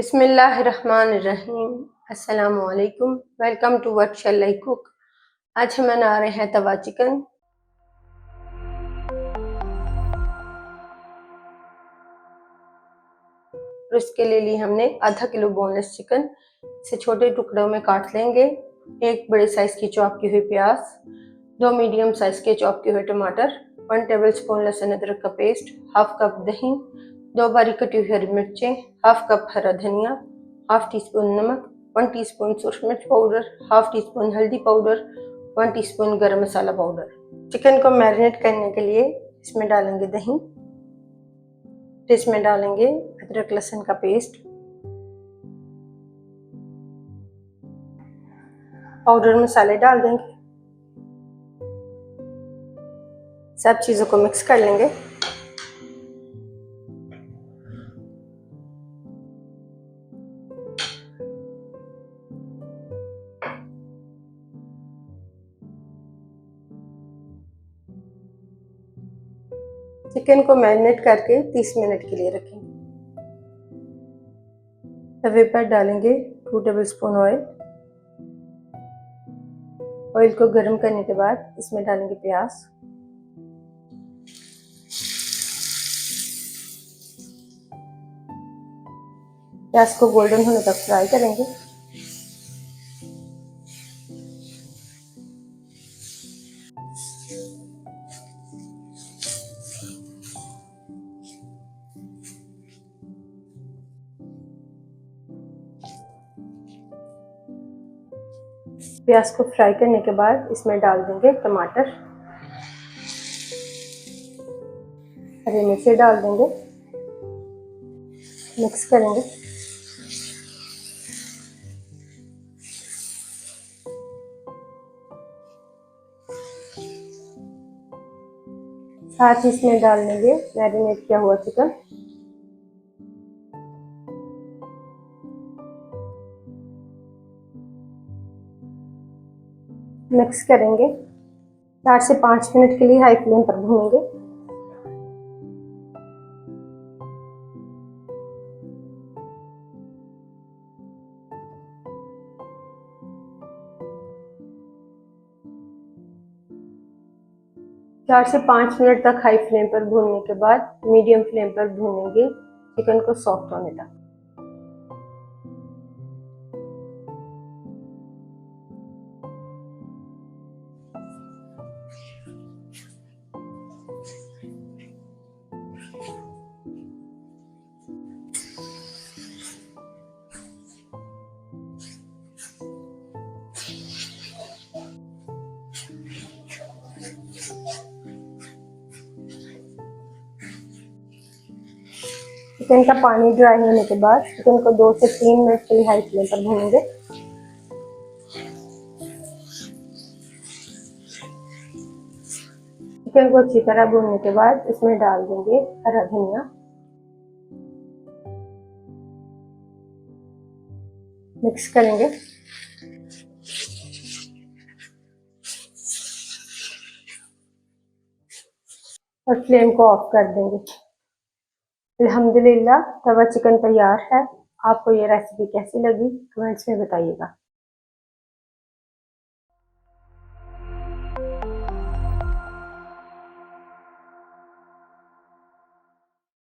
बिस्मिल्लाहिर्रहमानिर्रहीम। अस्सलामु अलैकुम। Welcome to What Shall I Cook. आज हम बना रहे हैं तवा चिकन। और इसके लिए हमने आधा किलो बोनलेस चिकन। इसे छोटे टुकड़ों में काट लेंगे। एक बड़े साइज की चॉप की हुई प्याज, 2 मीडियम साइज के चॉप किए हुए टमाटर, 1 टेबलस्पून लहसुन अदरक का पेस्ट, हाफ कप दही, 2 बारीक कटी हुई हरी मिर्चें, हाफ कप हरा धनिया, हाफ टी स्पून नमक, 1 टीस्पून सूरज मिर्च पाउडर, हाफ टी स्पून हल्दी पाउडर, 1 टीस्पून गरम मसाला पाउडर। चिकन को मैरिनेट करने के लिए इसमें डालेंगे दही, इसमें डालेंगे अदरक लहसुन का पेस्ट, पाउडर मसाले डाल देंगे, सब चीज़ों को मिक्स कर लेंगे। चिकन को मैरिनेट करके 30 मिनट के लिए रखेंगे। तवे पर डालेंगे 2 टेबलस्पून ऑयल। ऑयल को गर्म करने के बाद इसमें डालेंगे प्याज, प्याज को गोल्डन होने तक फ्राई करेंगे। प्याज को फ्राई करने के बाद इसमें डाल देंगे टमाटर, हरी मिर्ची डाल देंगे, मिक्स करेंगे। साथ ही इसमें डाल देंगे मैरिनेट किया हुआ चिकन, मिक्स करेंगे। 4 से 5 मिनट के लिए हाई फ्लेम पर भूनेंगे। चार से 5 मिनट तक हाई फ्लेम पर भूनने के बाद मीडियम फ्लेम पर भूनेंगे चिकन को सॉफ्ट होने तक। चिकन का पानी ड्राई होने के बाद चिकन को 2 से 3 मिनट के लिए हाई फ्लेम पर भूनेंगे। चिकन को अच्छी तरह भूनने के बाद इसमें डाल देंगे हरा धनिया, मिक्स करेंगे। और फ्लेम को ऑफ कर देंगे। अल्हम्दुलिल्लाह तवा चिकन तैयार है। आपको ये रेसिपी कैसी लगी कमेंट्स में बताइएगा।